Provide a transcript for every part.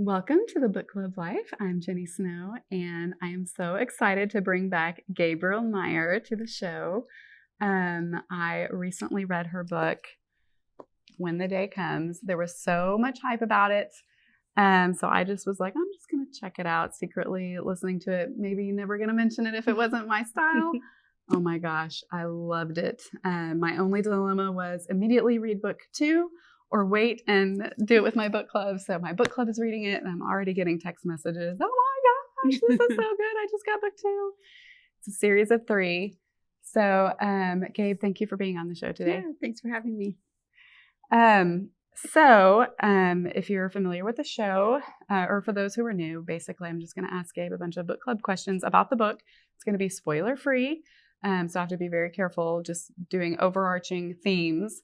Welcome to the Book Club Life. I'm Jenny Snow, and I am so excited to bring back Gabrielle Meyer to the show. I recently read her book, When the Day Comes. There was so much hype about it. So I just was like, I'm just going to check it out secretly, listening to it. Maybe never going to mention it if it wasn't my style. Oh my gosh, I loved it. My only dilemma was immediately read book 2 or wait and do it with my book club. So my book club is reading it and I'm already getting text messages. Oh my gosh, this is so good. I just got book 2. It's a series of 3. So Gabe, thank you for being on the show today. Yeah, thanks for having me. If you're familiar with the show, or for those who are new, basically I'm just going to ask Gabe a bunch of book club questions about the book. It's going to be spoiler free. So I have to be very careful just doing overarching themes.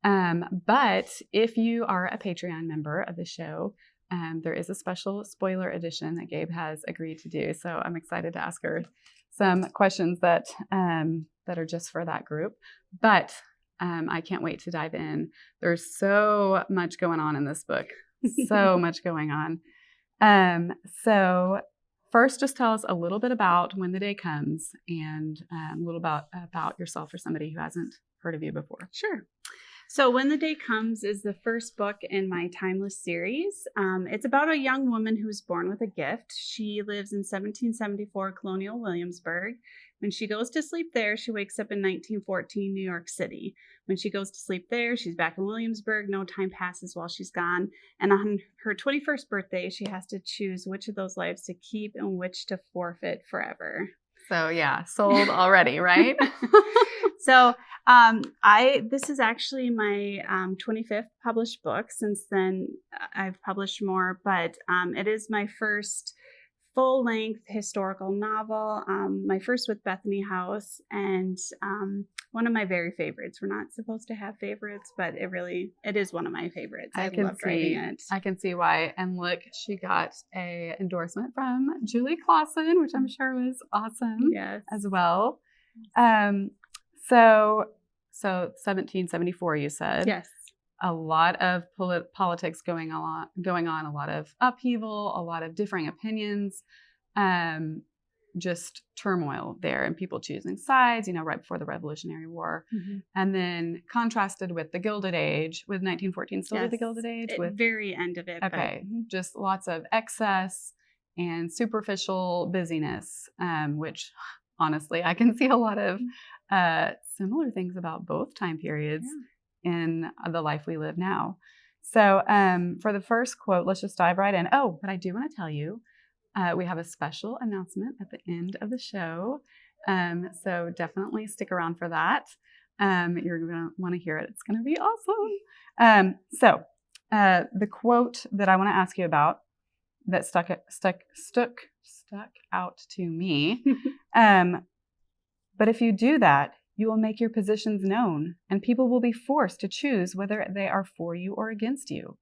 But if you are a Patreon member of the show, there is a special spoiler edition that Gabe has agreed to do. So I'm excited to ask her some questions that are just for that group. But I can't wait to dive in. There's so much going on in this book. So much going on. So first, just tell us a little bit about When the Day Comes and a little about yourself for somebody who hasn't heard of you before. Sure. So When the Day Comes is the first book in my Timeless series. It's about a young woman who was born with a gift. She lives in 1774 Colonial Williamsburg. When she goes to sleep there, she wakes up in 1914 New York City. When she goes to sleep there, she's back in Williamsburg. No time passes while she's gone. And on her 21st birthday, she has to choose which of those lives to keep and which to forfeit forever. So yeah, sold already, right? So this is actually my 25th published book. Since then, I've published more, but it is my first full-length historical novel, my first with Bethany House, and one of my very favorites. We're not supposed to have favorites, but it is one of my favorites. I loved writing it. I can see why. And look, she got an endorsement from Julie Clausen, which I'm sure was awesome. Yes. As well. So 1774, you said. Yes. A lot of politics going on, a lot of upheaval, a lot of differing opinions, just turmoil there, and people choosing sides, right before the Revolutionary War. Mm-hmm. And then contrasted with the Gilded Age, with 1914 still the Gilded Age? With very end of it. Okay, just lots of excess and superficial busyness, which honestly, I can see a lot of similar things about both time periods in the life we live now. So for the first quote, let's just dive right in. Oh, but I do want to tell you, we have a special announcement at the end of the show. So definitely stick around for that. You're going to want to hear it. It's going to be awesome. So the quote that I want to ask you about that stuck out to me. But if you do that, you will make your positions known, and people will be forced to choose whether they are for you or against you.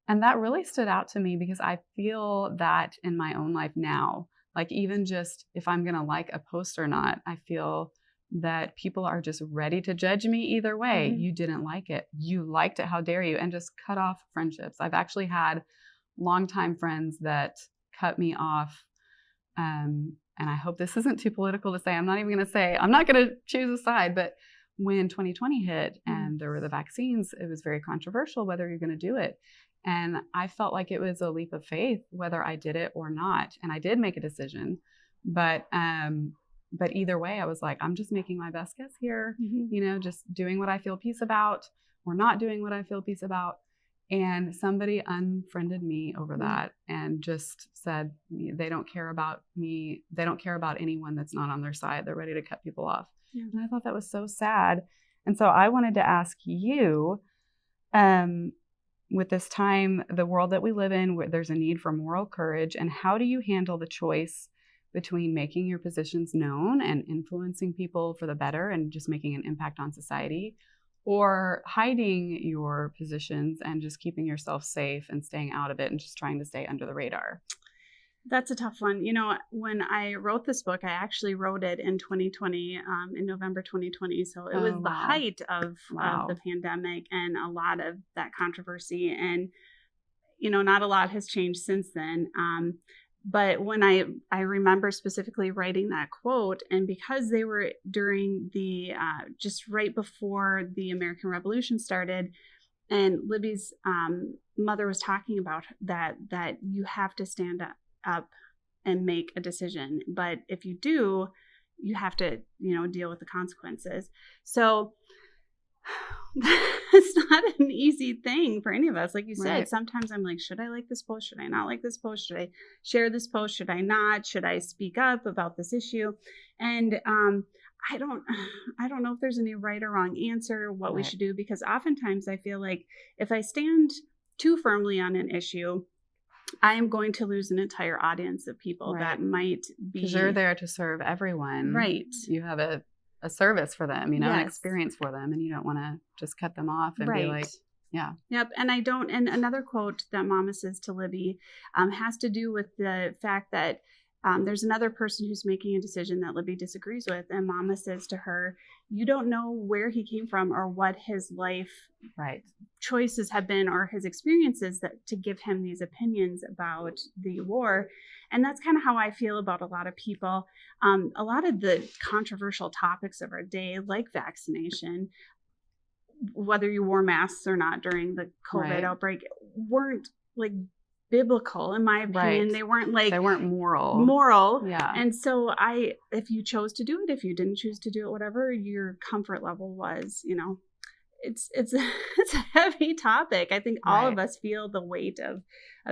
And that really stood out to me because I feel that in my own life now, like even just if I'm going to like a post or not, I feel that people are just ready to judge me either way. Mm-hmm. You didn't like it. You liked it. How dare you? And just cut off friendships. I've actually had longtime friends that cut me off. And I hope this isn't too political to say. I'm not going to choose a side, but when 2020 hit and there were the vaccines, it was very controversial whether you're going to do it. And I felt like it was a leap of faith whether I did it or not. And I did make a decision, but either way, I was like, I'm just making my best guess here, just doing what I feel peace about or not doing what I feel peace about. And somebody unfriended me over that and just said they don't care about me. They don't care about anyone that's not on their side. They're ready to cut people off. Yeah. And I thought that was so sad. And so I wanted to ask you, with this time, the world that we live in, where there's a need for moral courage, and how do you handle the choice between making your positions known and influencing people for the better and just making an impact on society, or hiding your positions and just keeping yourself safe and staying out of it and just trying to stay under the radar? That's a tough one. When I wrote this book, I actually wrote it in 2020, in November 2020. So it was the height of the pandemic and a lot of that controversy. And not a lot has changed since then. But when I remember specifically writing that quote, and because they were during the just right before the American Revolution started, and Libby's mother was talking about that you have to stand up and make a decision. But if you do, you have to, deal with the consequences. So it's not an easy thing for any of us. Like you said, Right. Sometimes I'm like, should I like this post? Should I not like this post? Should I share this post? Should I not? Should I speak up about this issue? And I don't know if there's any right or wrong answer, what we Right. should do, because oftentimes I feel like if I stand too firmly on an issue, I am going to lose an entire audience of people Right. that might be. Because you're there to serve everyone. Right. You have a service for them, an Yes. experience for them, and you don't want to just cut them off and be like, yeah. Yep. And and another quote that Mama says to Libby has to do with the fact that there's another person who's making a decision that Libby disagrees with. And Mama says to her, you don't know where he came from or what his life Right. choices have been or his experiences to give him these opinions about the war. And that's kind of how I feel about a lot of people. A lot of the controversial topics of our day, like vaccination, whether you wore masks or not during the COVID Right. outbreak, weren't like biblical, in my opinion. Right. They weren't moral. Yeah. And so if you chose to do it, if you didn't choose to do it, whatever your comfort level was, it's a heavy topic. I think all of Right. us feel the weight of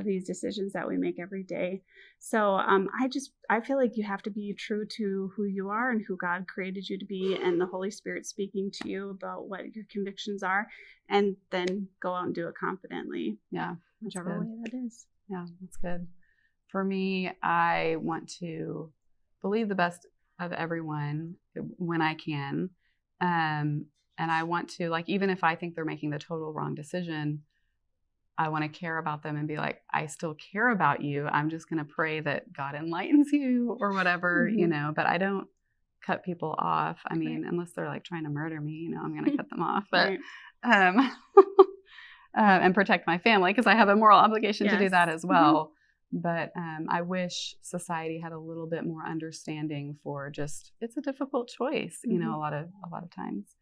these decisions that we make every day. So I feel like you have to be true to who you are and who God created you to be, and the Holy Spirit speaking to you about what your convictions are, and then go out and do it confidently. Yeah. Whichever way that is. Yeah, that's good. For me, I want to believe the best of everyone when I can. And I want to, like, even if I think they're making the total wrong decision, I want to care about them and be like, I still care about you. I'm just going to pray that God enlightens you or whatever, Mhm. but I don't cut people off. I mean, Right. unless they're like trying to murder me, I'm going to cut them off. But Right. and protect my family, because I have a moral obligation to do Yes. that as well. But I wish society had a little bit more understanding for just, it's a difficult choice, a lot of times.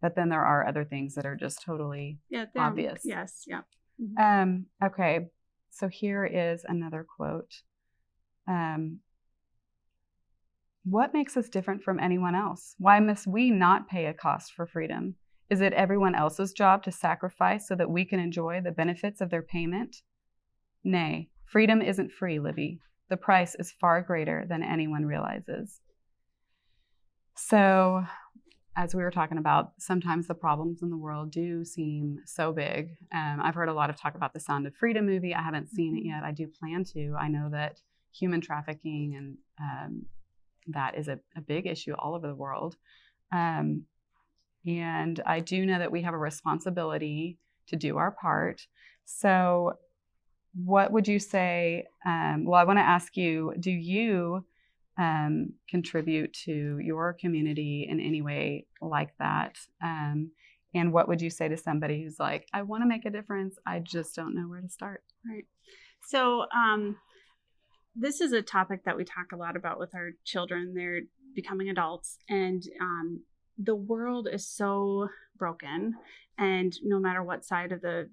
But then there are other things that are just totally obvious. Yes. Yeah. Okay. So here is another quote. What makes us different from anyone else? Why must we not pay a cost for freedom? Is it everyone else's job to sacrifice so that we can enjoy the benefits of their payment? Nay, freedom isn't free, Libby. The price is far greater than anyone realizes. So, as we were talking about, sometimes the problems in the world do seem so big. I've heard a lot of talk about the Sound of Freedom movie. I haven't seen it yet. I do plan to. I know that human trafficking and that is a big issue all over the world. And I do know that we have a responsibility to do our part. So what would you say? Well, I want to ask you, do you contribute to your community in any way like that? And what would you say to somebody who's like, I want to make a difference, I just don't know where to start? Right. So this is a topic that we talk a lot about with our children. They're becoming adults, and the world is so broken, and no matter what side of the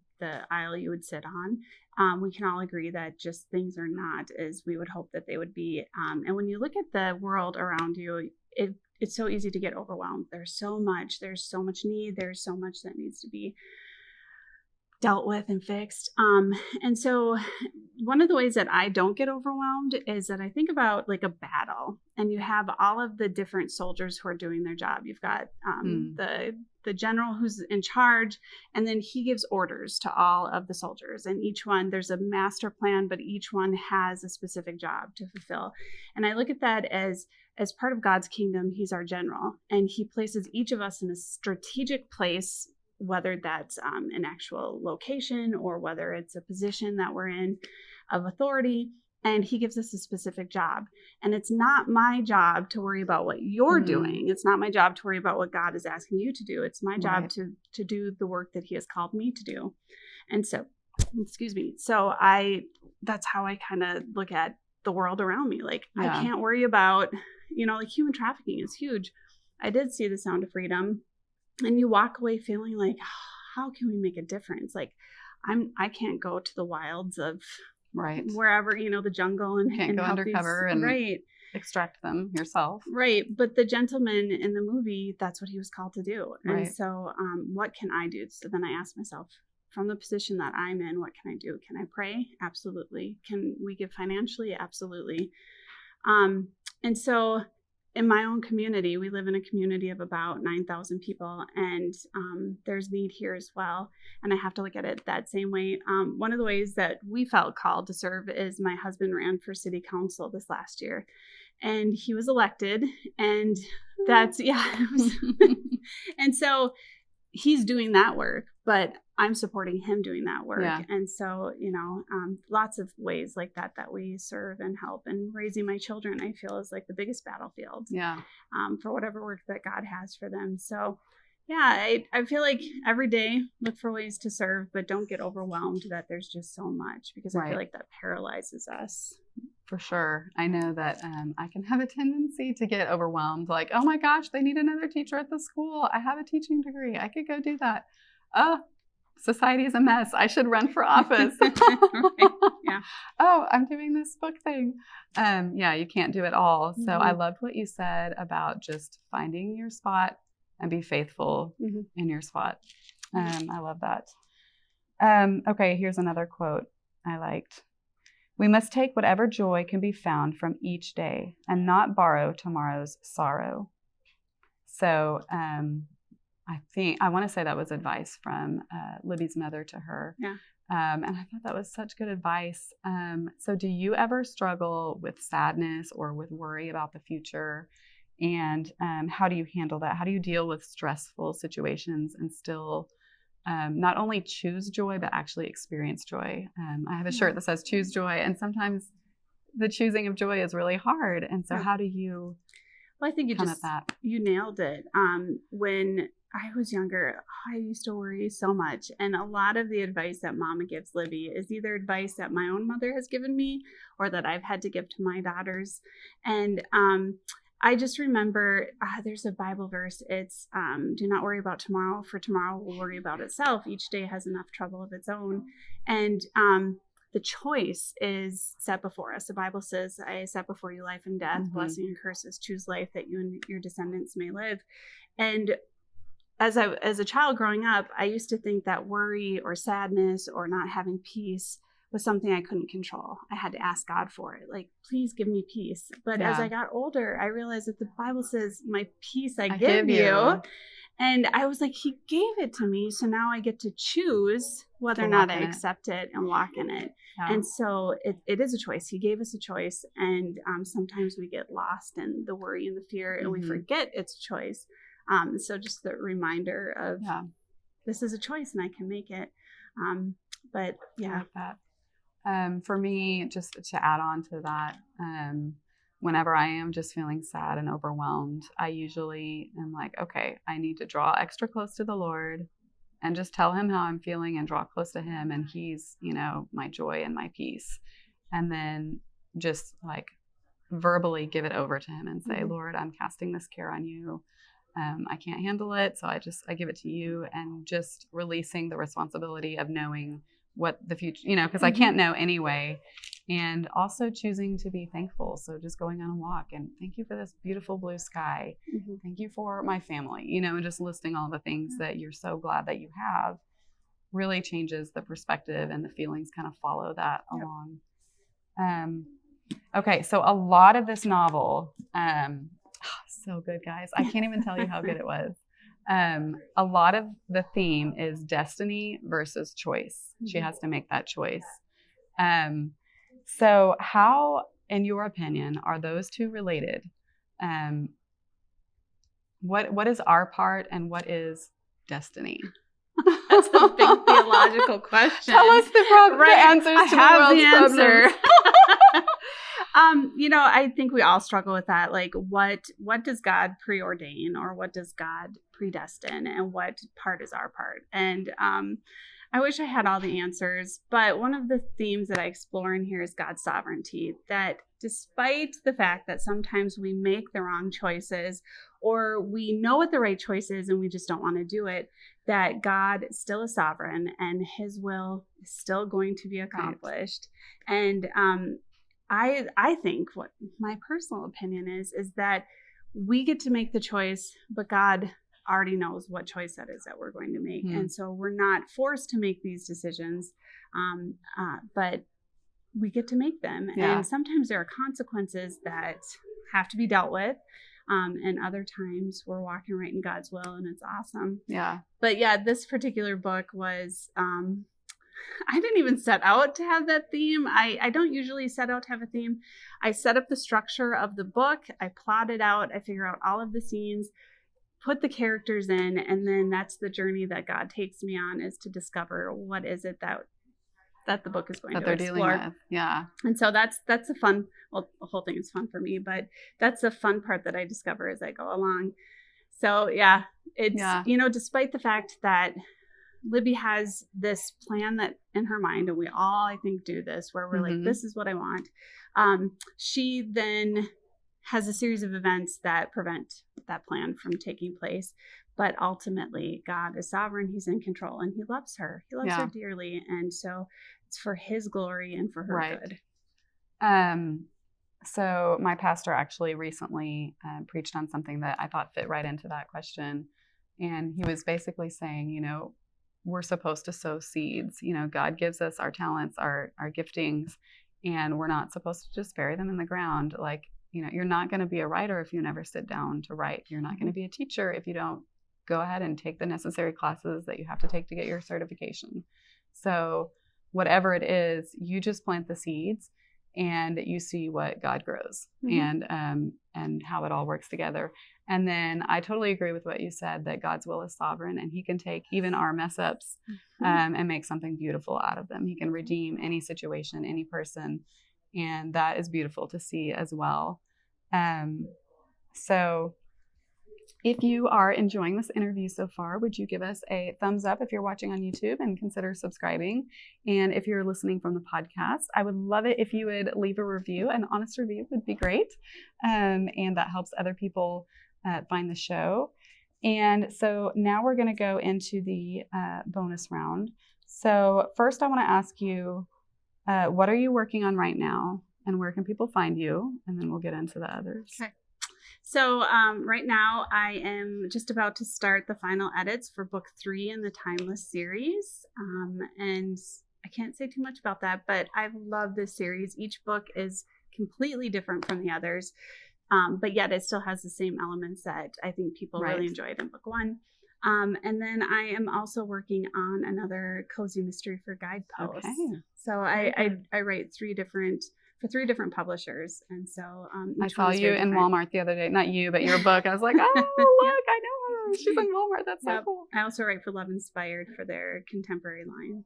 aisle you would sit on, we can all agree that just things are not as we would hope that they would be. And when you look at the world around you, it's so easy to get overwhelmed. There's so much need. There's so much that needs to be dealt with and fixed. And so one of the ways that I don't get overwhelmed is that I think about like a battle, and you have all of the different soldiers who are doing their job. You've got the general who's in charge, and then he gives orders to all of the soldiers, and each one, there's a master plan, but each one has a specific job to fulfill. And I look at that as part of God's kingdom. He's our general, and he places each of us in a strategic place, whether that's an actual location or whether it's a position that we're in of authority, and he gives us a specific job. And it's not my job to worry about what you're doing. It's not my job to worry about what God is asking you to do. It's my job to do the work that he has called me to do. And so excuse me. So that's how I kind of look at the world around me. Like, I can't worry about, like human trafficking is huge. I did see The Sound of Freedom, and you walk away feeling like, how can we make a difference? Like, I can't go to the wilds of wherever, the jungle, and can't go undercover and extract them yourself. Right. But the gentleman in the movie, that's what he was called to do. Right. And so what can I do? So then I asked myself, from the position that I'm in, what can I do? Can I pray? Absolutely. Can we give financially? Absolutely. And so in my own community, we live in a community of about 9,000 people, and there's need here as well. And I have to look at it that same way. One of the ways that we felt called to serve is my husband ran for city council this last year, and he was elected, and that's, and so he's doing that work, but I'm supporting him doing that work. Yeah. And so, lots of ways like that we serve and help. And raising my children, I feel, is like the biggest battlefield for whatever work that God has for them. So, I feel like every day look for ways to serve, but don't get overwhelmed that there's just so much, because I feel like that paralyzes us. For sure. I know that I can have a tendency to get overwhelmed. Like, oh my gosh, they need another teacher at the school. I have a teaching degree. I could go do that. Oh, society is a mess. I should run for office. Yeah. Oh, I'm doing this book thing. You can't do it all. So I loved what you said about just finding your spot and be faithful in your spot. I love that. Okay, here's another quote I liked. We must take whatever joy can be found from each day and not borrow tomorrow's sorrow. So I want to say that was advice from Libby's mother to her. Yeah. And I thought that was such good advice. So do you ever struggle with sadness or with worry about the future? And how do you handle that? How do you deal with stressful situations and still not only choose joy, but actually experience joy? I have a shirt that says choose joy, and sometimes the choosing of joy is really hard. And so how do you I think you nailed it. When I was younger, I used to worry so much. And a lot of the advice that Mama gives Libby is either advice that my own mother has given me or that I've had to give to my daughters. And I just remember there's a Bible verse. It's do not worry about tomorrow, for tomorrow will worry about itself. Each day has enough trouble of its own. And the choice is set before us. The Bible says, I set before you life and death, blessing and curses. Choose life that you and your descendants may live. And as a child growing up, I used to think that worry or sadness or not having peace was something I couldn't control. I had to ask God for it. Like, please give me peace. But as I got older, I realized that the Bible says, my peace I give you. And I was like, he gave it to me. So now I get to choose whether or not I accept it and walk in it. Yeah. And so it is a choice. He gave us a choice. And sometimes we get lost in the worry and the fear and we forget it's a choice. So just the reminder of this is a choice and I can make it. But yeah. I like that. For me, just to add on to that, whenever I am just feeling sad and overwhelmed, I usually am like, okay, I need to draw extra close to the Lord and just tell him how I'm feeling and draw close to him. And he's, my joy and my peace. And then just like verbally give it over to him and say, Lord, I'm casting this care on you. I can't handle it. So I give it to you, and just releasing the responsibility of knowing what the future, because I can't know anyway. And also choosing to be thankful. So just going on a walk and thank you for this beautiful blue sky. Thank you for my family, and just listing all the things that you're so glad that you have really changes the perspective, and the feelings kind of follow that along. Okay. So a lot of this novel, so good, guys. I can't even tell you how good it was. A lot of the theme is destiny versus choice. She has to make that choice. So how, in your opinion, are those two related? What is our part and what is destiny? That's a big theological question. Tell us the answers to the world's problems. I think we all struggle with that. Like, what does God preordain, or what does God predestine, and what part is our part? And I wish I had all the answers, but one of the themes that I explore in here is God's sovereignty, that despite the fact that sometimes we make the wrong choices or we know what the right choice is and we just don't want to do it, that God still is sovereign and his will is still going to be accomplished. Right. And I think what my personal opinion is that we get to make the choice, but God already knows what choice that is that we're going to make. And so we're not forced to make these decisions, but we get to make them. Yeah. And sometimes there are consequences that have to be dealt with. And other times we're walking right in God's will and it's awesome. Yeah. But yeah, this particular book was, I didn't even set out to have that theme. I don't usually set out to have a theme. I set up the structure of the book. I plot it out. I figure out all of the scenes, put the characters in, and then that's the journey that God takes me on, is to discover what is it that the book is going to explore. Dealing with. Yeah. And so that's the fun, well, the whole thing is fun for me, but that's the fun part that I discover as I go along. So yeah, it's, despite the fact that Libby has this plan that in her mind, and we all, I think, do this, where we're like, this is what I want. She then has a series of events that prevent that plan from taking place. But ultimately, God is sovereign. He's in control, and he loves her. He loves her dearly. And so it's for his glory and for her good. So my pastor actually recently preached on something that I thought fit right into that question. And he was basically saying, we're supposed to sow seeds. God gives us our talents, our giftings, and we're not supposed to just bury them in the ground. Like, you're not going to be a writer if you never sit down to write. You're not going to be a teacher if you don't go ahead and take the necessary classes that you have to take to get your certification. So whatever it is, you just plant the seeds and you see what God grows and how it all works together. And then I totally agree with what you said, that God's will is sovereign and he can take even our mess ups and make something beautiful out of them. He can redeem any situation, any person. And that is beautiful to see as well. So if you are enjoying this interview so far, would you give us a thumbs up if you're watching on YouTube and consider subscribing? And if you're listening from the podcast, I would love it if you would leave a review. An honest review would be great. And that helps other people find the show. And so now we're going to go into the bonus round. So first I want to ask you, what are you working on right now? And where can people find you? And then we'll get into the others. Okay. So right now I am just about to start the final edits for book 3 in the Timeless series. And I can't say too much about that, but I've loved this series. Each book is completely different from the others, but yet it still has the same elements that I think people really enjoyed in book 1. And then I am also working on another cozy mystery for Guideposts. Okay. So I write 3 different publishers. And so I saw you in Walmart the other day. Not you, but your book. I was like, oh, look, I know her. She's in Walmart. That's so cool. I also write for Love Inspired for their contemporary line.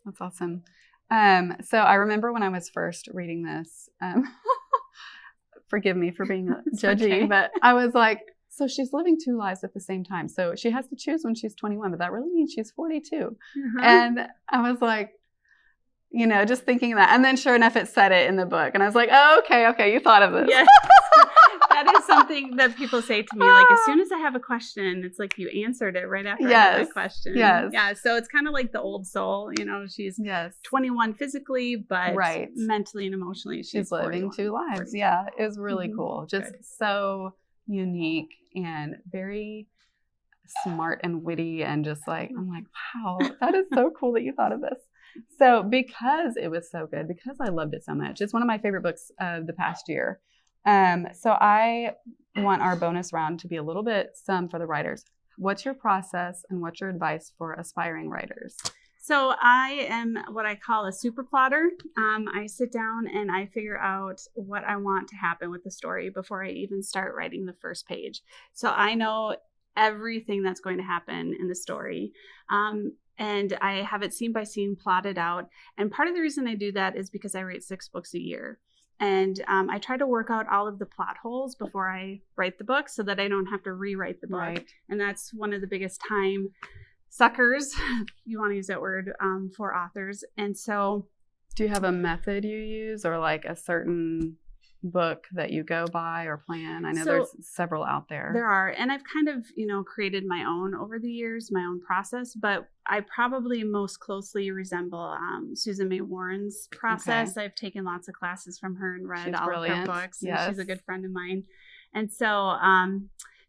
That's awesome. So I remember when I was first reading this, forgive me for being judgy, but I was like, so she's living 2 lives at the same time. So she has to choose when she's 21, but that really means she's 42. And I was like, just thinking that. And then sure enough, it said it in the book. And I was like, oh, okay, you thought of this. Yes. That is something that people say to me. Like, as soon as I have a question, it's like you answered it right after I had that question. Yes. Yeah. So it's kind of like the old soul. She's 21 physically, but mentally and emotionally, she's living 2 lives. 41. Yeah. It was really cool. Just so unique and very smart and witty. And just like, I'm like, wow, that is so cool that you thought of this. So because it was so good, because I loved it so much, it's one of my favorite books of the past year. So I want our bonus round to be a little bit for the writers. What's your process and what's your advice for aspiring writers? So I am what I call a super plotter. I sit down and I figure out what I want to happen with the story before I even start writing the first page. So I know everything that's going to happen in the story. And I have it scene by scene plotted out. And part of the reason I do that is because I write 6 books a year. And I try to work out all of the plot holes before I write the book so that I don't have to rewrite the book. Right. And that's one of the biggest time suckers, if you want to use that word, for authors. And so, do you have a method you use, or like a certain book that you go by or plan? I know there's several out there. There are, and I've kind of, created my own over the years, my own process, but I probably most closely resemble Susan May Warren's process. Okay. I've taken lots of classes from her and read She's all brilliant. of her books. Yes. And she's a good friend of mine. And so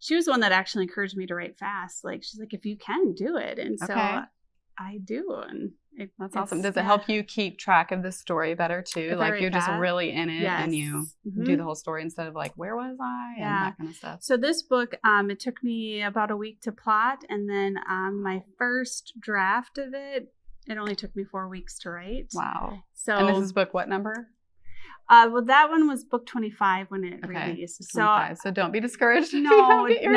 she was the one that actually encouraged me to write fast. Like, she's like, if you can, do it. And so I do. And that's awesome. Does it help you keep track of the story better too? If like, you're just fast, really in it, yes. and you do the whole story instead of like, where was I? And that kind of stuff. So this book, it took me about a week to plot. And then my first draft of it only took me 4 weeks to write. Wow. So, and this is book what number? Well, that one was book 25 when it released. So don't be discouraged. No. And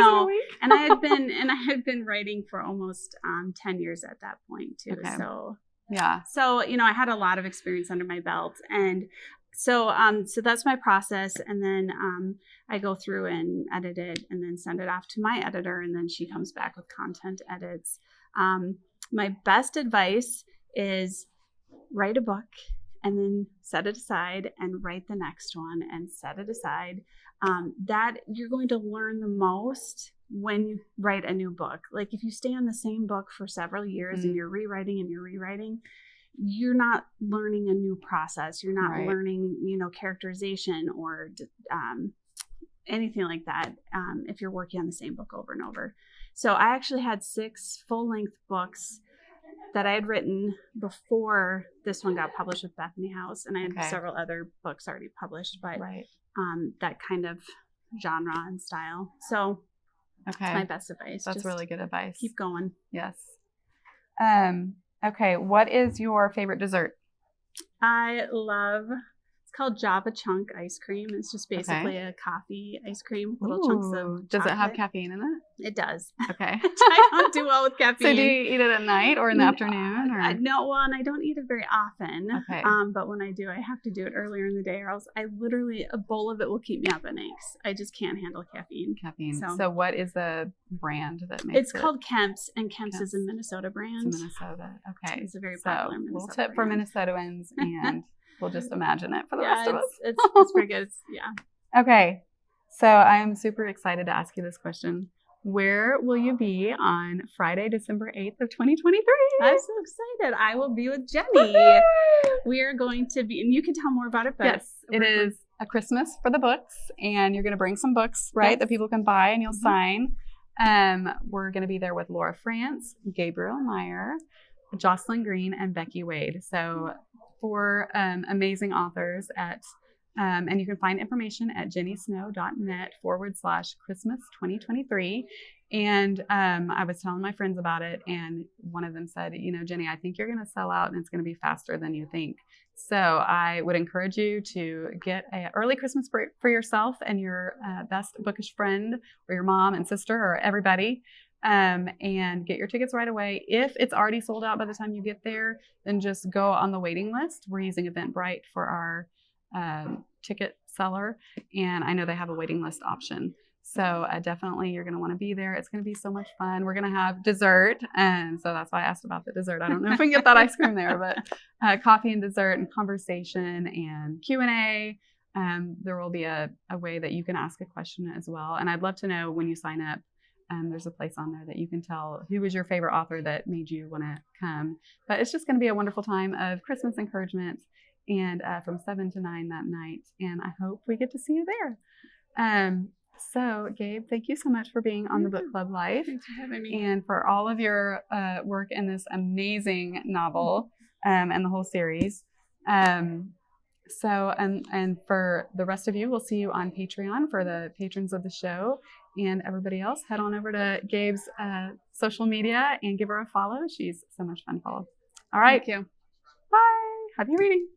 and I had been writing for almost 10 years at that point too. Okay. So yeah. So I had a lot of experience under my belt, and so that's my process. And then I go through and edit it, and then send it off to my editor, and then she comes back with content edits. My best advice is write a book, and then set it aside and write the next one and set it aside. That you're going to learn the most when you write a new book. Like, if you stay on the same book for several years and you're rewriting, you're not learning a new process. You're not learning, characterization or anything like that if you're working on the same book over and over. So I actually had 6 full-length books that I had written before this one got published with Bethany House, and I had several other books already published, but that kind of genre and style. So that's my best advice. That's really good advice. Keep going. Yes. Okay. What is your favorite dessert? I love, it's called Java Chunk ice cream. It's just basically a coffee ice cream, little chunks of chocolate. Does it have caffeine in it? It does. Okay. I don't do well with caffeine. So do you eat it at night or in the afternoon? Or? No, and I don't eat it very often. Okay. But when I do, I have to do it earlier in the day, or else a bowl of it will keep me up at night. I just can't handle caffeine. So what is the brand that makes it? It's called Kemp's, and Kemp's is a Minnesota brand. It's Minnesota. Okay. It's a very popular Minnesota little tip for Minnesotans, and we'll just imagine it for the rest of us. It's pretty good. Okay. So I'm super excited to ask you this question. Where will you be on Friday, December 8th of 2023? I'm so excited. I will be with Jenny. We are going to be, and you can tell more about it. But yes, it is a Christmas for the books, and you're going to bring some books, right, that people can buy and you'll sign. We're going to be there with Laura France, Gabrielle Meyer, Jocelyn Green, and Becky Wade. So 4 amazing authors and you can find information at jennysnow.net/Christmas 2023. And I was telling my friends about it, and one of them said, Jenny, I think you're going to sell out, and it's going to be faster than you think. So I would encourage you to get an early Christmas for yourself and your best bookish friend, or your mom and sister, or everybody. And get your tickets right away. If it's already sold out by the time you get there, then just go on the waiting list. We're using Eventbrite for our ticket seller, and I know they have a waiting list option. So definitely you're going to want to be there. It's going to be so much fun. We're going to have dessert, and so that's why I asked about the dessert. I don't know if we can get that ice cream there, but coffee and dessert and conversation and Q&A. There will be a way that you can ask a question as well. And I'd love to know when you sign up, there's a place on there that you can tell who was your favorite author that made you want to come. But it's just going to be a wonderful time of Christmas encouragement, and from 7 to 9 that night. And I hope we get to see you there. So, Gabe, thank you so much for being on the Book Club Life. Thanks for having me. And for all of your work in this amazing novel and the whole series. And for the rest of you, we'll see you on Patreon for the patrons of the show. And everybody else, head on over to Gabe's social media and give her a follow. She's so much fun to follow. All right. Thank you. Bye. Happy reading.